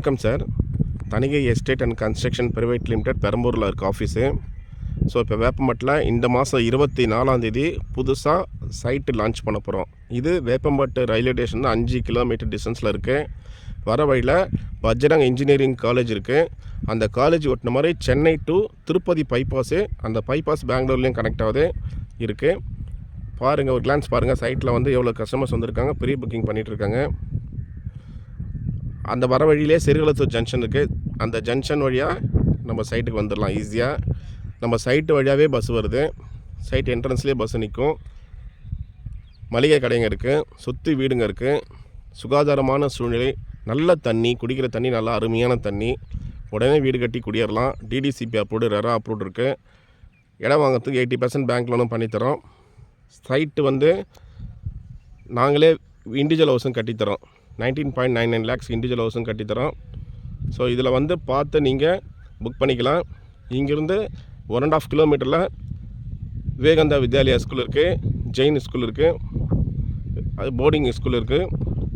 வணக்கம் sir. Thanigai estate and construction private limited பெரம்பூரில் இருக்குது ஆஃபீஸு. ஸோ இப்போ வேப்பம்பட்டில் இந்த மாதம் 24ஆம் புதுசாக சைட்டு லான்ச் பண்ண போகிறோம். இது வேப்பம்பட்டு ரயில்வே ஸ்டேஷன் 5 கிலோமீட்டர் டிஸ்டன்ஸில் இருக்குது. வர வழியில் பஜ்ரங் இன்ஜினியரிங் காலேஜ் இருக்குது. அந்த காலேஜ் ஒட்டின மாதிரி சென்னை டு திருப்பதி பைபாஸு, அந்த பைபாஸ் பெங்களூர்லேயும் கனெக்ட் ஆகுது இருக்குது. பாருங்கள், ஒரு கிளான்ஸ் பாருங்கள். சைட்டில் வந்து எவ்வளோ கஸ்டமர்ஸ் வந்திருக்காங்க, ப்ரீ புக்கிங் பண்ணிகிட்ருக்காங்க. அந்த வர வழியிலே சிறுகளத்தூர் ஜங்ஷன் இருக்குது. அந்த ஜங்ஷன் வழியாக நம்ம சைட்டுக்கு வந்துடலாம் ஈஸியாக. நம்ம சைட்டு வழியாகவே பஸ் வருது. சைட் என்ட்ரன்ஸ்லேயே பஸ் நிற்கும். மளிகை கடைங்க இருக்குது, சுற்றி வீடுங்க இருக்குது. சுகாதாரமான சூழ்நிலை, நல்ல தண்ணி, குடிக்கிற தண்ணி நல்லா அருமையான தண்ணி. உடனே வீடு கட்டி குடியேறலாம். டிடிசிபி அப்ரூவ்டு, ரெரா அப்ரூவ்டு இருக்குது. இடம் வாங்கிறதுக்கு 80% பேங்க் லோனும் பண்ணித்தரோம். சைட்டு வந்து நாங்களே இண்டிவிஜுவல் ஹவுஸும் கட்டித்தரோம். 19.99 lakhs இண்டிவிஜுவல் ஹவுஸும் கட்டித்தரோம். ஸோ இதில் வந்து பார்த்து நீங்கள் புக் பண்ணிக்கலாம். இங்கேருந்து 1.5 கிலோமீட்டரில் விவேகானந்தா வித்யாலயா ஸ்கூல் இருக்குது, ஜெயின் ஸ்கூல் இருக்குது, அது போர்டிங் ஸ்கூல் இருக்குது.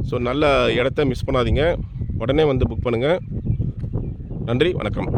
ஸோ நல்ல இடத்த மிஸ் பண்ணாதீங்க. உடனே வந்து புக் பண்ணுங்கள். நன்றி, வணக்கம்.